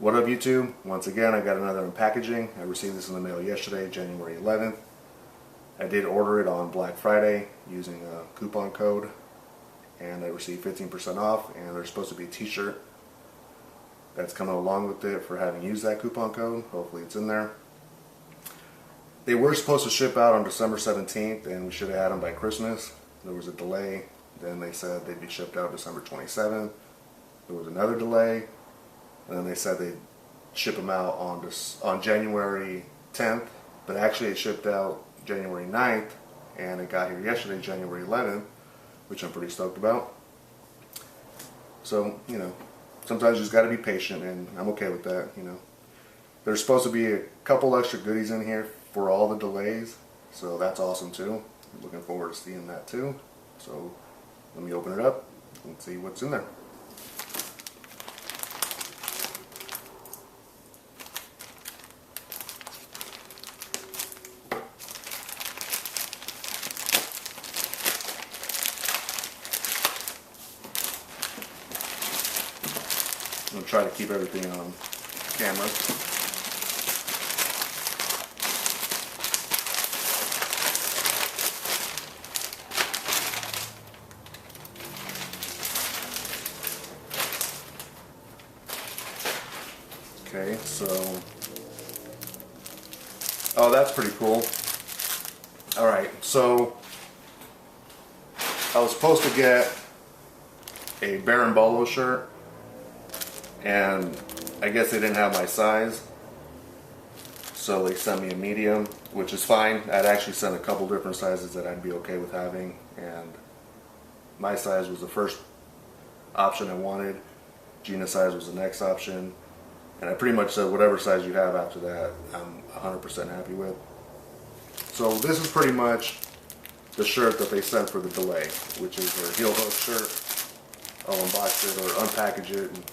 What up, YouTube? Once again, I got another unpackaging. I received this in the mail yesterday, January 11th. I did order it on Black Friday using a coupon code, and I received 15% off, and there's supposed to be a t-shirt that's coming along with it for having used that coupon code. Hopefully it's in there. They were supposed to ship out on December 17th, and we should have had them by Christmas. There was a delay. Then they said they'd be shipped out December 27th. There was another delay. And then they said they'd ship them out on January 10th, but actually it shipped out January 9th, and it got here yesterday, January 11th, which I'm pretty stoked about. So, you know, sometimes you just got to be patient, and I'm okay with that, you know. There's supposed to be a couple extra goodies in here for all the delays, so that's awesome too. I'm looking forward to seeing that too. So let me open it up and see what's in there. I'm going to try to keep everything on camera. Okay, so, oh, that's pretty cool. Alright, so I was supposed to get a Baron Bolo shirt, and I guess they didn't have my size, so they sent me a medium, which is fine. I'd actually sent a couple different sizes that I'd be okay with having, and my size was the first option I wanted. Gina's size was the next option, and I pretty much said whatever size you have after that, I'm 100% happy with. So this is pretty much the shirt that they sent for the delay, which is their heel hook shirt. I'll unbox it or unpackage it and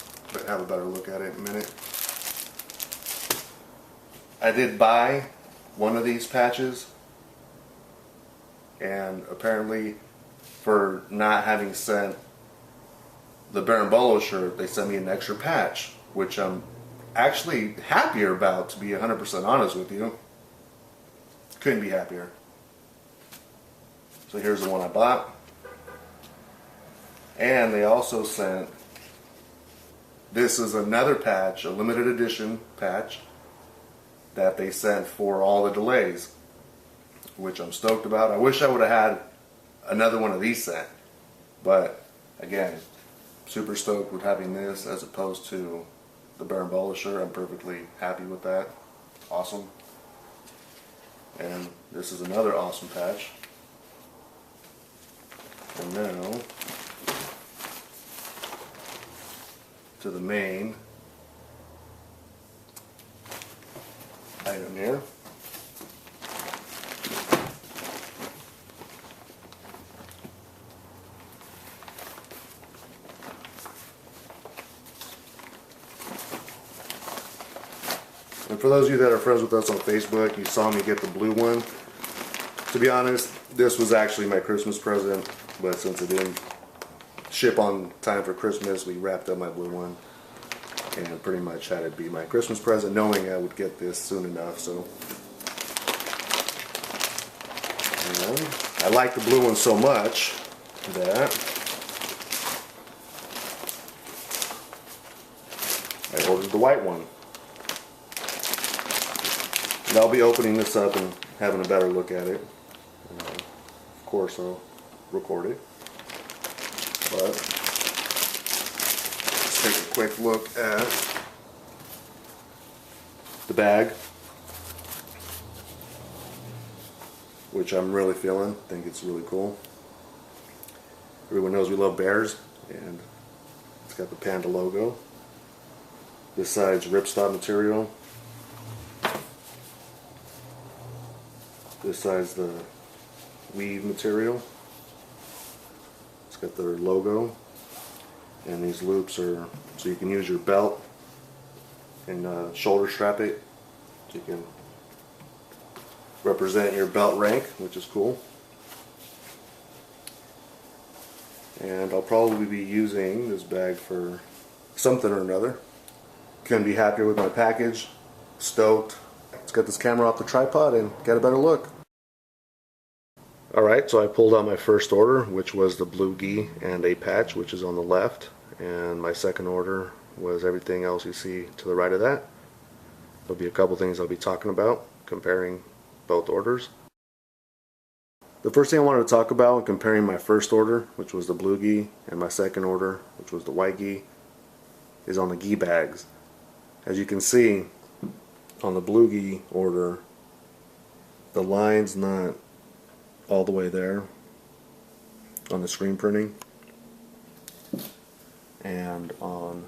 have a better look at it in a minute. I did buy one of these patches, and apparently for not having sent the Baron Bolo shirt, they sent me an extra patch, which I'm actually happier about, to be 100% honest with you. Couldn't be happier. So here's the one I bought. And they also sent, this is another patch, a limited edition patch that they sent for all the delays, which I'm stoked about. I wish I would have had another one of these sent, but again, super stoked with having this as opposed to the Baron Bolo shirt. I'm perfectly happy with that. Awesome. And this is another awesome patch. And now to the main item here. And for those of you that are friends with us on Facebook, you saw me get the blue one. To be honest, this was actually my Christmas present, but since it didn't ship on time for Christmas, we wrapped up my blue one and pretty much had it be my Christmas present, knowing I would get this soon enough. So, and I like the blue one so much that I ordered the white one. And I'll be opening this up and having a better look at it. Of course, I'll record it. But let's take a quick look at the bag, which I'm really feeling. I think it's really cool. Everyone knows we love bears, and it's got the Panda logo. This side's ripstop material. This side's the weave material. It's got their logo, and these loops are so you can use your belt and shoulder strap it, so you can represent your belt rank, which is cool. And I'll probably be using this bag for something or another. Couldn't be happier with my package. Stoked. Let's get this camera off the tripod and get a better look. Alright, so I pulled out my first order, which was the blue ghee and a patch, which is on the left. And my second order was everything else you see to the right of that. There'll be a couple things I'll be talking about, comparing both orders. The first thing I wanted to talk about, comparing my first order, which was the blue ghee, and my second order, which was the white ghee, is on the ghee bags. As you can see, on the blue ghee order, the line's not all the way there on the screen printing, and on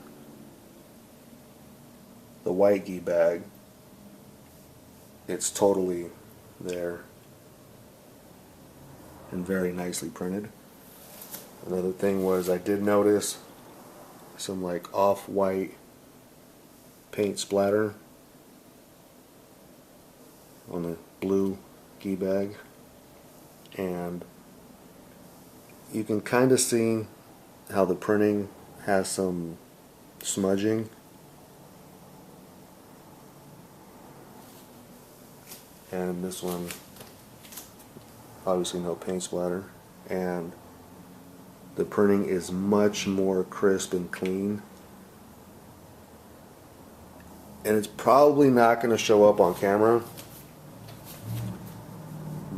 the white ghee bag, it's totally there and very nicely printed. Another thing was I did notice some like off-white paint splatter on the blue ghee bag, and you can kind of see how the printing has some smudging, and this one obviously no paint splatter, and the printing is much more crisp and clean, and it's probably not going to show up on camera,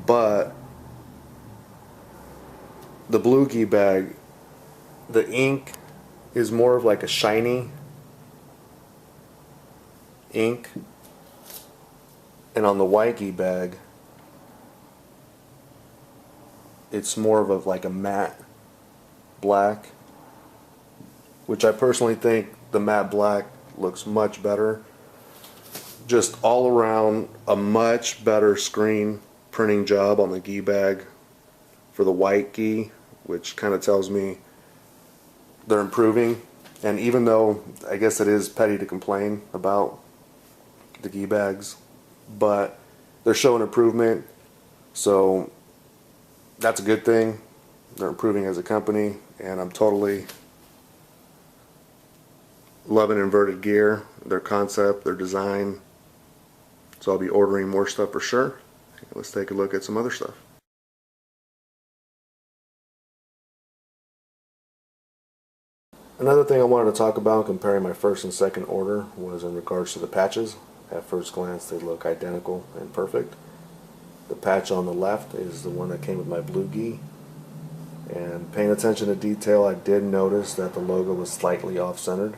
but the blue ghee bag, the ink is more of like a shiny ink, and on the white ghee bag it's more of like a matte black, which I personally think the matte black looks much better. Just all around a much better screen printing job on the ghee bag for the white ghee, which kind of tells me they're improving. And even though I guess it is petty to complain about the ghee bags, but they're showing improvement, so that's a good thing. They're improving as a company, and I'm totally loving Inverted Gear, their concept, their design. So I'll be ordering more stuff for sure. Let's take a look at some other stuff. Another thing I wanted to talk about comparing my first and second order was in regards to the patches. At first glance they look identical and perfect. The patch on the left is the one that came with my blue ghee, and paying attention to detail, I did notice that the logo was slightly off-centered.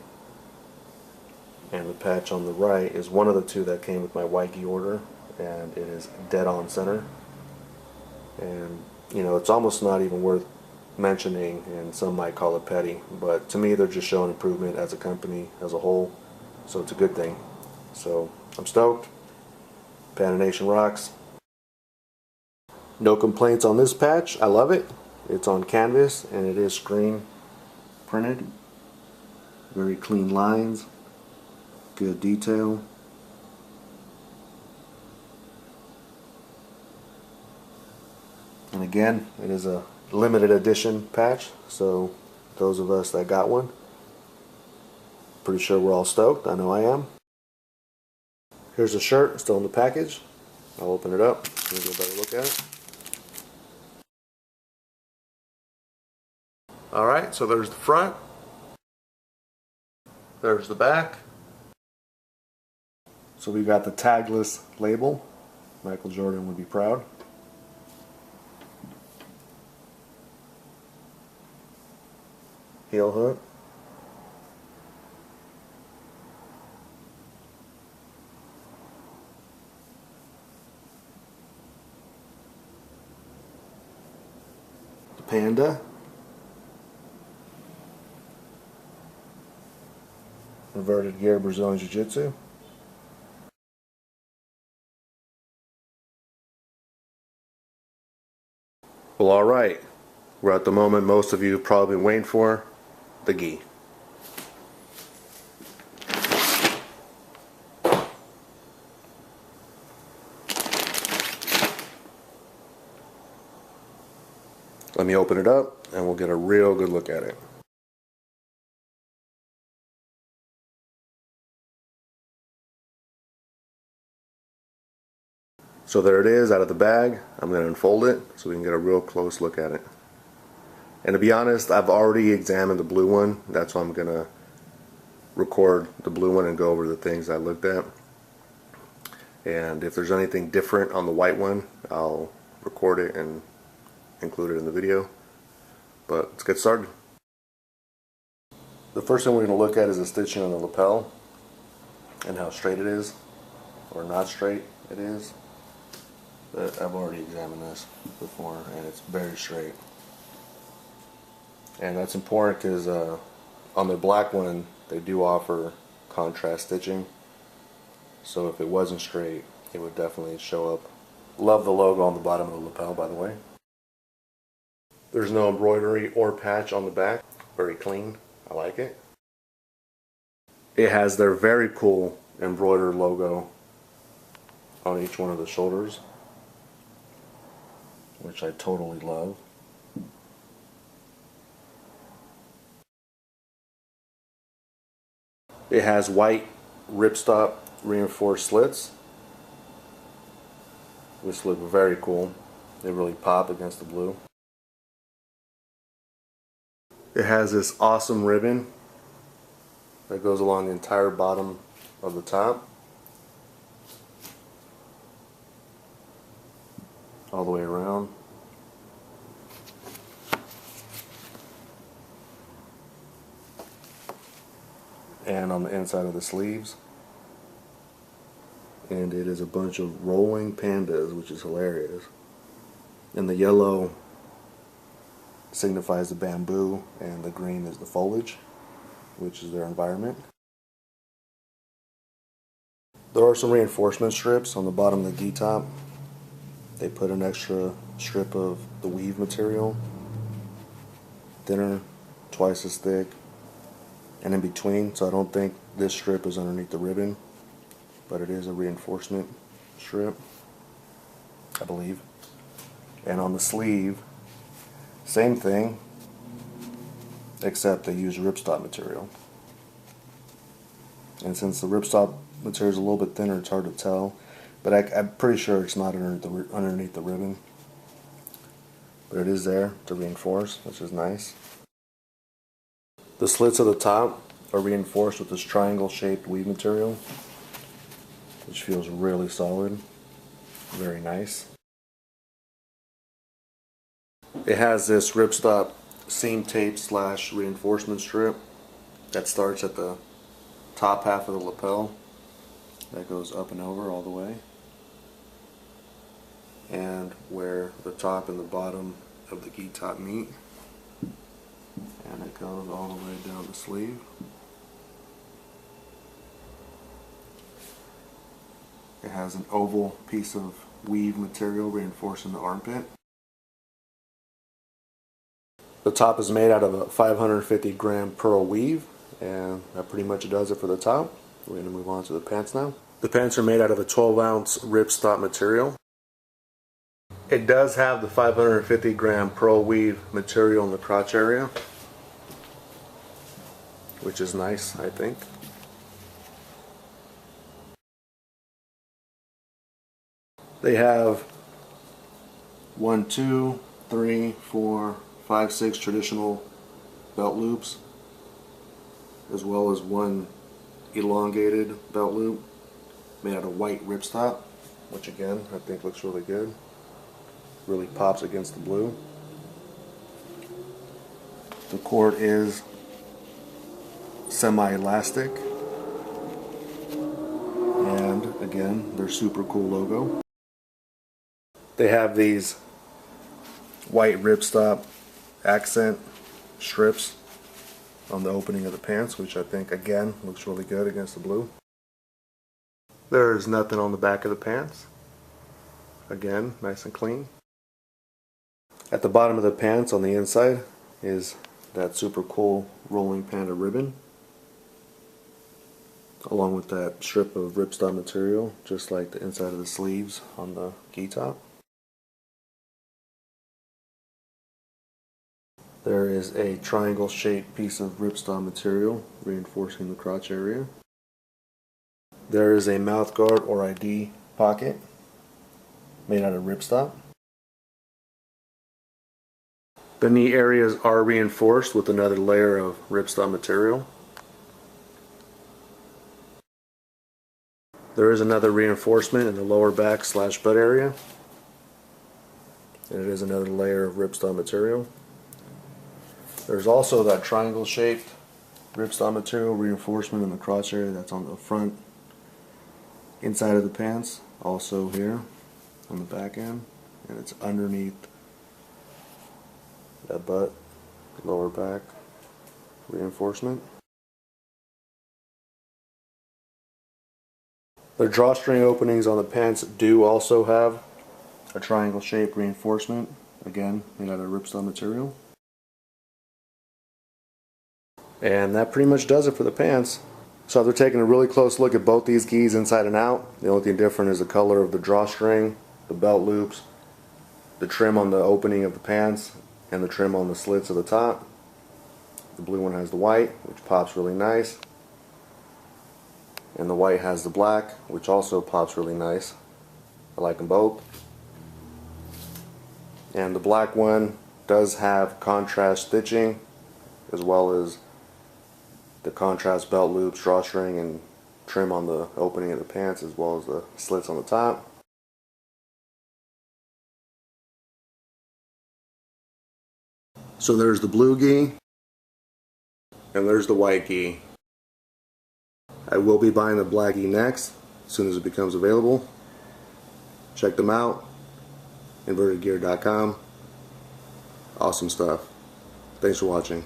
And the patch on the right is one of the two that came with my white ghee order, and it is dead on center. And you know, it's almost not even worth mentioning, and some might call it petty, but to me they're just showing improvement as a company as a whole, so it's a good thing. So I'm stoked. Panda Nation rocks. No complaints on this patch. I love it. It's on canvas and it is screen printed. Very clean lines, good detail. And again, it is a limited edition patch, so those of us that got one, pretty sure we're all stoked. I know I am. Here's the shirt, still in the package. I'll open it up, give you a better look at it. Alright, so there's the front, there's the back. So we got the tagless label. Michael Jordan would be proud. Heel hook. The Panda. Inverted Gear Brazilian Jiu-Jitsu. Well, alright. We're at the moment most of you have probably been waiting for, the ghee. Let me open it up and we'll get a real good look at it. So there it is out of the bag. I'm going to unfold it so we can get a real close look at it. And to be honest, I've already examined the blue one. That's why I'm going to record the blue one and go over the things I looked at. And if there's anything different on the white one, I'll record it and include it in the video. But let's get started. The first thing we're going to look at is the stitching on the lapel and how straight it is, or not straight it is. But I've already examined this before and it's very straight. And that's important because on the black one they do offer contrast stitching. So if it wasn't straight, it would definitely show up. Love the logo on the bottom of the lapel, by the way. There's no embroidery or patch on the back. Very clean. I like it. It has their very cool embroidered logo on each one of the shoulders, which I totally love. It has white ripstop reinforced slits, which look very cool. They really pop against the blue. It has this awesome ribbon that goes along the entire bottom of the top, all the way around. And on the inside of the sleeves. And it is a bunch of rolling pandas, which is hilarious. And the yellow signifies the bamboo, and the green is the foliage, which is their environment. There are some reinforcement strips on the bottom of the Ghee top. They put an extra strip of the weave material, thinner, twice as thick, and in between, so I don't think this strip is underneath the ribbon, but it is a reinforcement strip, I believe. And on the sleeve, same thing, except they use ripstop material. And since the ripstop material is a little bit thinner, it's hard to tell, but I'm pretty sure it's not underneath the ribbon. But it is there to reinforce, which is nice. The slits at the top are reinforced with this triangle-shaped weave material, which feels really solid, very nice. It has this ripstop seam tape / reinforcement strip that starts at the top half of the lapel, that goes up and over all the way, and where the top and the bottom of the Ghee top meet, and it goes all the way down the sleeve. It has an oval piece of weave material reinforcing the armpit. The top is made out of a 550 gram pearl weave, and that pretty much does it for the top. We're going to move on to the pants now. The pants are made out of a 12-ounce ripstop material. It does have the 550 gram pearl weave material in the crotch area, which is nice, I think. They have 1, 2, 3, 4, 5, 6 traditional belt loops, as well as one elongated belt loop made out of white ripstop, which again I think looks really good. Really pops against the blue. The cord is semi-elastic, and again, their super cool logo. They have these white ripstop accent strips on the opening of the pants, which I think again looks really good against the blue. There is nothing on the back of the pants. Again, nice and clean. At the bottom of the pants on the inside is that super cool rolling panda ribbon, along with that strip of ripstop material, just like the inside of the sleeves on the Ghee top. There is a triangle shaped piece of ripstop material reinforcing the crotch area. There is a mouth guard or ID pocket made out of ripstop. The knee areas are reinforced with another layer of ripstop material. There is another reinforcement in the lower back / butt area, and it is another layer of ripstop material. There's also that triangle shaped ripstop material reinforcement in the crotch area that's on the front inside of the pants, also here on the back end, and it's underneath that butt, lower back reinforcement. The drawstring openings on the pants do also have a triangle shaped reinforcement, again made out of ripstop material. And that pretty much does it for the pants. So after taking a really close look at both these Ghees inside and out, the only thing different is the color of the drawstring, the belt loops, the trim on the opening of the pants, and the trim on the slits of the top. The blue one has the white, which pops really nice. And the white has the black, which also pops really nice. I like them both. And the black one does have contrast stitching, as well as the contrast belt loops, drawstring, and trim on the opening of the pants, as well as the slits on the top. So there's the blue Ghee, and there's the white Ghee. I will be buying the black Ghee next, as soon as it becomes available. Check them out, invertedgear.com. Awesome stuff. Thanks for watching.